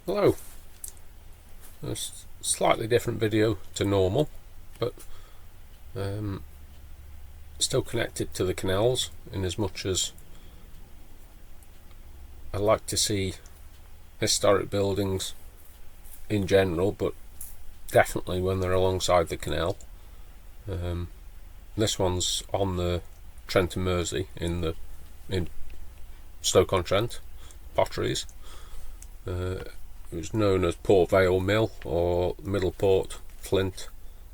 Hello, a slightly different video to normal, but still connected to the canals in as much as I like to see historic buildings in general, but definitely when they're alongside the canal. This one's on the Trent and Mersey in Stoke-on-Trent, Potteries. It was known as Port Vale Mill or Middleport Flint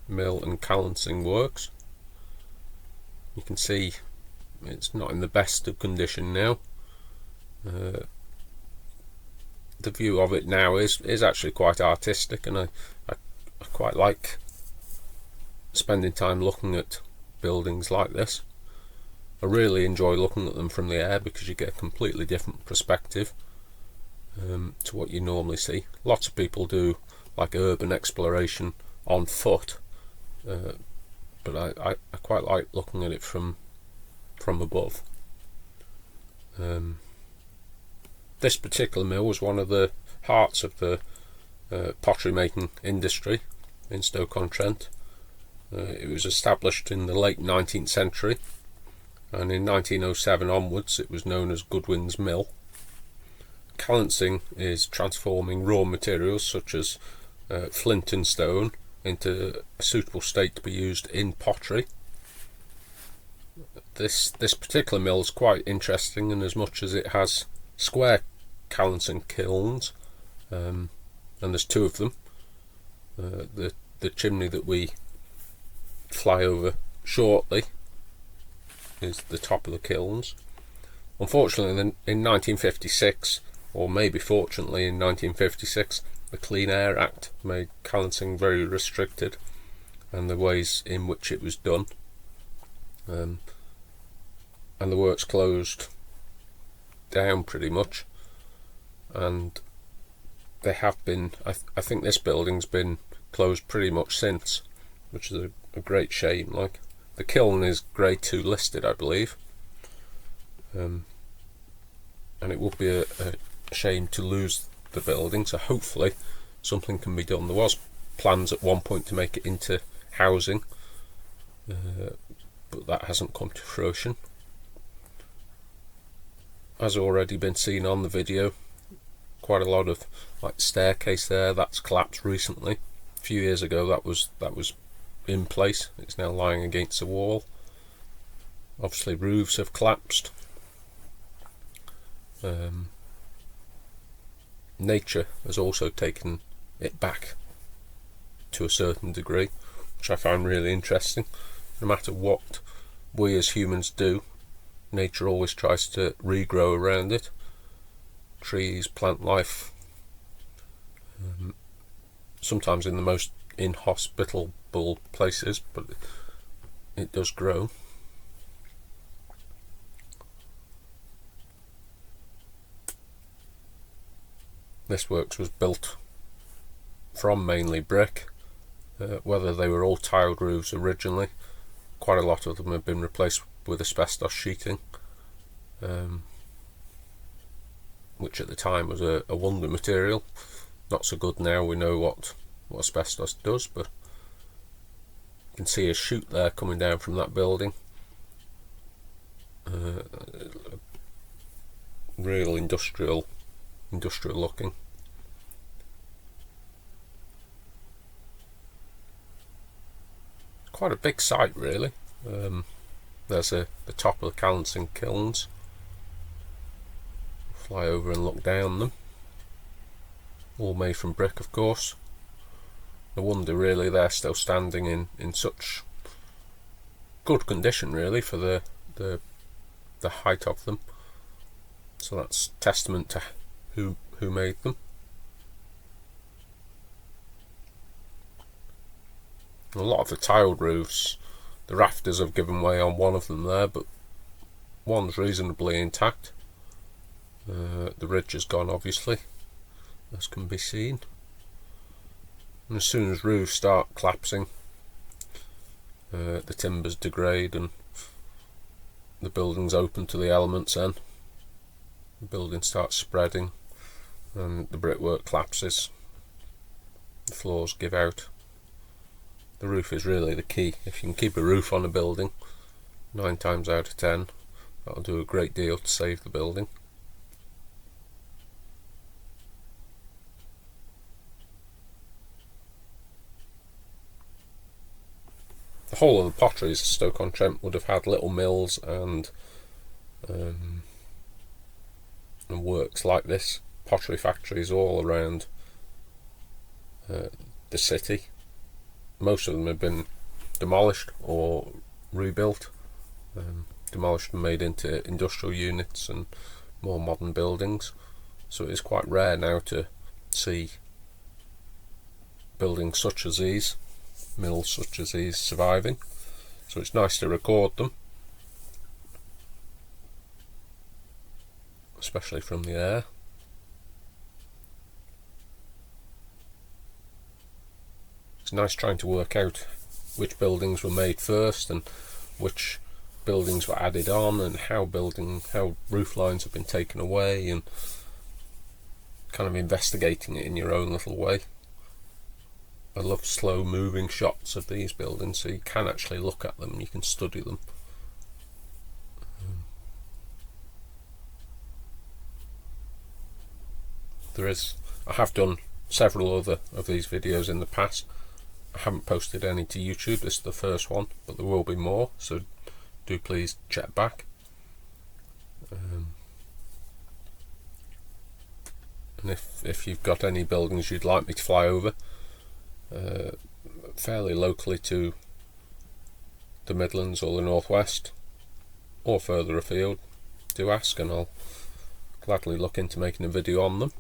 Mill and Calancing Works. You can see it's not in the best of condition now. The view of it now is actually quite artistic, and I quite like spending time looking at buildings like this. I really enjoy looking at them from the air because you get a completely different perspective to what you normally see. Lots of people do like urban exploration on foot, but I quite like looking at it from above. This particular mill was one of the hearts of the pottery making industry in Stoke-on-Trent. It was established in the late 19th century, and in 1907 onwards it was known as Goodwin's Mill. Calancing is transforming raw materials such as flint and stone into a suitable state to be used in pottery. This particular mill is quite interesting in as much as it has square calancing kilns, and there's two of them. The chimney that we fly over shortly is the top of the kilns. Unfortunately, in 1956, or maybe fortunately in 1956, the Clean Air Act made calancing very restricted, and the ways in which it was done, and the works closed down pretty much. And they have been, I think this building's been closed pretty much since, which is a great shame. Like, the kiln is grade 2 listed, I believe, and it would be a shame to lose the building, so hopefully something can be done. There was plans at one point to make it into housing, but that hasn't come to fruition. As already been seen on the video, quite a lot of like staircase there that's collapsed recently. A few years ago that was in place. It's now lying against the wall. Obviously roofs have collapsed. Nature has also taken it back to a certain degree, which I find really interesting. No matter what we as humans do, nature always tries to regrow around it. Trees, plant life, sometimes in the most inhospitable places, but it does grow. This works was built from mainly brick, whether they were all tiled roofs originally. Quite a lot of them have been replaced with asbestos sheeting, which at the time was a wonder material. Not so good now. We know what asbestos does, but you can see a chute there coming down from that building. Real industrial looking. Quite a big site, really. There's the top of the Calancing kilns. Fly over and look down them. All made from brick, of course. No wonder really they're still standing in such good condition, really, for the height of them. So that's testament to who made them. A lot of the tiled roofs, the rafters have given way on one of them there, but one's reasonably intact. The ridge has gone, obviously, as can be seen. And as soon as roofs start collapsing, the timbers degrade and the building's open to the elements, then the building starts spreading, and the brickwork collapses, the floors give out. The roof is really the key. If you can keep a roof on a building, 9 times out of 10, that'll do a great deal to save the building. The whole of the potteries at Stoke-on-Trent would have had little mills and works like this, pottery factories all around the city. Most of them have been demolished or rebuilt, demolished and made into industrial units and more modern buildings. So it is quite rare now to see buildings such as these, mills such as these, surviving. So it's nice to record them, especially from the air. It's nice trying to work out which buildings were made first and which buildings were added on, and how roof lines have been taken away, and kind of investigating it in your own little way. I love slow moving shots of these buildings, so you can actually look at them, you can study them. I have done several other of these videos in the past. I haven't posted any to YouTube, this is the first one, but there will be more, so do please check back. And if you've got any buildings you'd like me to fly over, fairly locally to the Midlands or the Northwest, or further afield, do ask and I'll gladly look into making a video on them.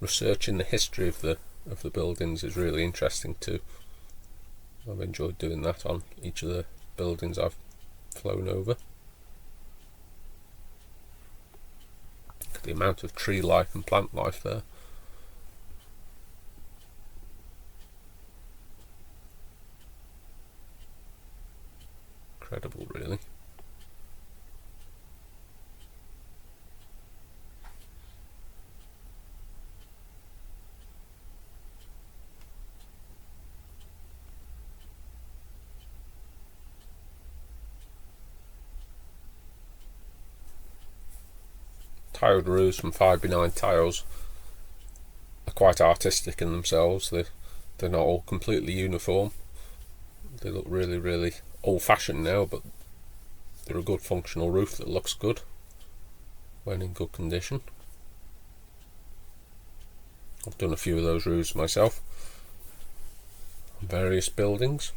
Researching the history of the buildings is really interesting too. I've enjoyed doing that on each of the buildings I've flown over. Look at the amount of tree life and plant life there. Incredible, really. Tiled roofs from 5x9 tiles are quite artistic in themselves. They're not all completely uniform. They look really, really old-fashioned now, but they're a good functional roof that looks good when in good condition. I've done a few of those roofs myself on various buildings.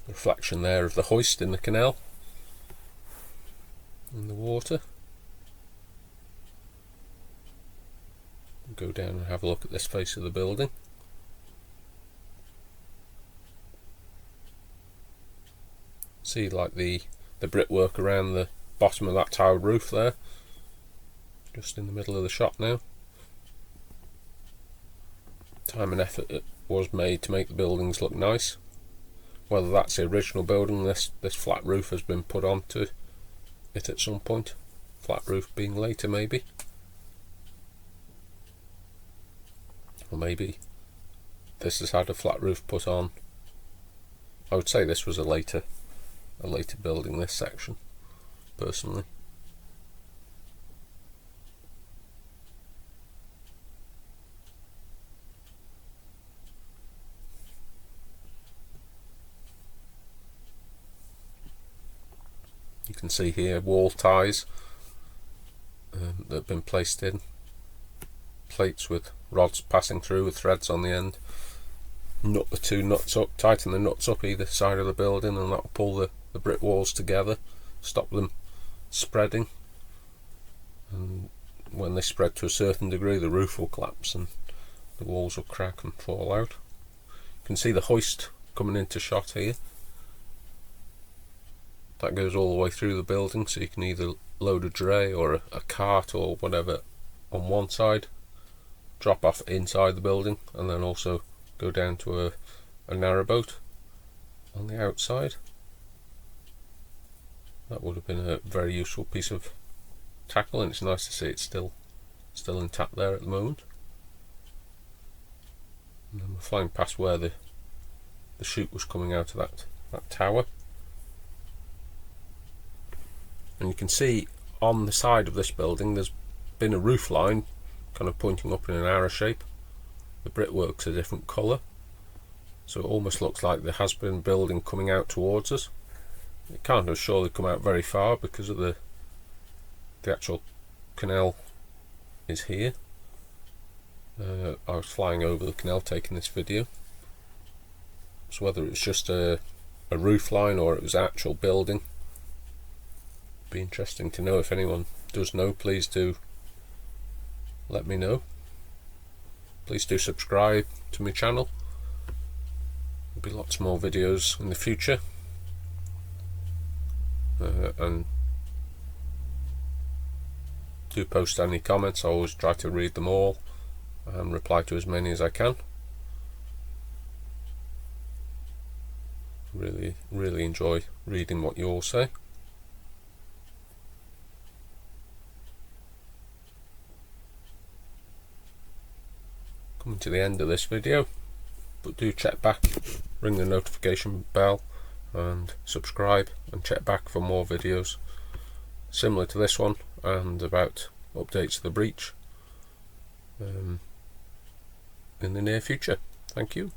Reflection there of the hoist in the canal, in the water. Go down and have a look at this face of the building. See, like the brickwork around the bottom of that tiled roof there, just in the middle of the shot now. Time and effort was made to make the buildings look nice. Whether that's the original building, this flat roof has been put onto it at some point. Flat roof being later, maybe. Or maybe this has had a flat roof put on. I would say this was a later building, this section, personally. You can see here wall ties that have been placed in, plates with rods passing through with threads on the end. Nut the two nuts up, tighten the nuts up either side of the building, and that will pull the brick walls together, stop them spreading, and when they spread to a certain degree the roof will collapse and the walls will crack and fall out. You can see the hoist coming into shot here. That goes all the way through the building, so you can either load a dray or a cart or whatever on one side, drop off inside the building, and then also go down to a narrowboat on the outside. that would have been a very useful piece of tackle, and it's nice to see it's still intact there at the moment. And then we're flying past where the chute was coming out of that tower, and you can see on the side of this building there's been a roof line kind of pointing up in an arrow shape. The brickwork's a different colour, so it almost looks like there has been building coming out towards us. It can't have surely come out very far because of the actual canal is here. I was flying over the canal taking this video, so whether it was just a roof line or it was actual building, be interesting to know. If anyone does know, please do let me know. Please do subscribe to my channel. There'll be lots more videos in the future, and do post any comments. I always try to read them all and reply to as many as I can. Really enjoy reading what you all say. Coming to the end of this video, but do check back, ring the notification bell and subscribe, and check back for more videos similar to this one and about updates of the breach in the near future. Thank you.